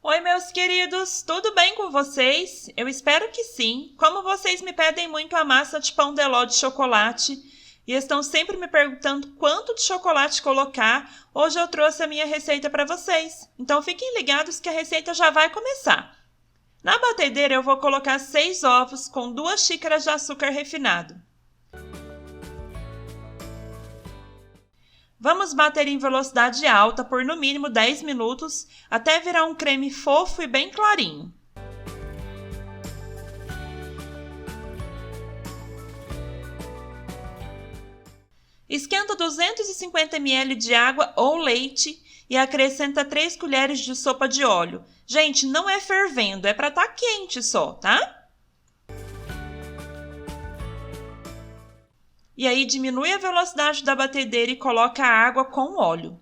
Oi, meus queridos, tudo bem com vocês? Eu espero que sim. Como vocês me pedem muito a massa de pão de ló de chocolate e estão sempre me perguntando quanto de chocolate colocar, hoje eu trouxe a minha receita para vocês. Então fiquem ligados que a receita já vai começar. Na batedeira eu vou colocar 6 ovos com 2 xícaras de açúcar refinado. Vamos bater em velocidade alta por no mínimo 10 minutos, até virar um creme fofo e bem clarinho. Esquenta 250 ml de água ou leite e acrescenta 3 colheres de sopa de óleo. Gente, não é fervendo, é para estar quente só, tá? E aí diminui a velocidade da batedeira e coloca a água com óleo.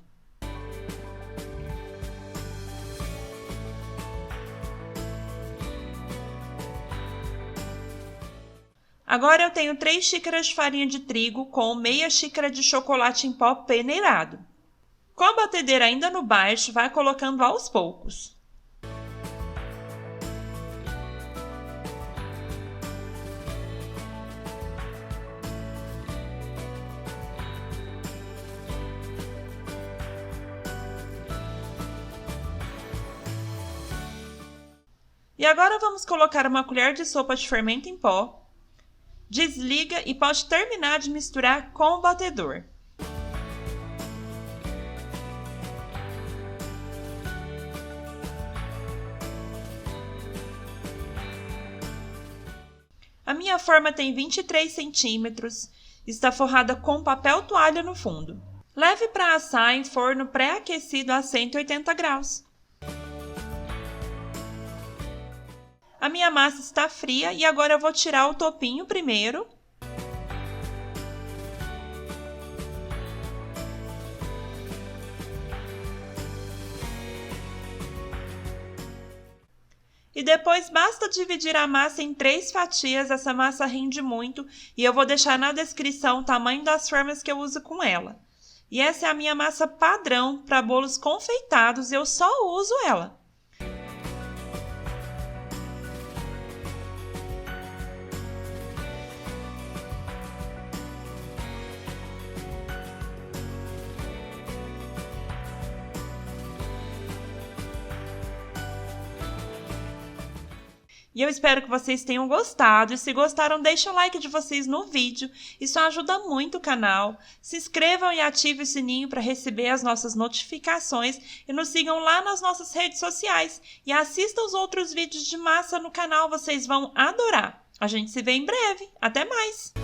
Agora eu tenho 3 xícaras de farinha de trigo com meia xícara de chocolate em pó peneirado. Com a batedeira ainda no baixo, vai colocando aos poucos. E agora vamos colocar uma colher de sopa de fermento em pó. Desliga e pode terminar de misturar com o batedor. A minha forma tem 23 centímetros, está forrada com papel toalha no fundo. Leve para assar em forno pré-aquecido a 180 graus. A minha massa está fria e agora eu vou tirar o topinho primeiro. E depois basta dividir a massa em 3 fatias, essa massa rende muito e eu vou deixar na descrição o tamanho das formas que eu uso com ela. E essa é a minha massa padrão para bolos confeitados, eu só uso ela. E eu espero que vocês tenham gostado, e se gostaram, deixa o like de vocês no vídeo, isso ajuda muito o canal. Se inscrevam e ativem o sininho para receber as nossas notificações e nos sigam lá nas nossas redes sociais. E assistam os outros vídeos de massa no canal, vocês vão adorar. A gente se vê em breve, até mais!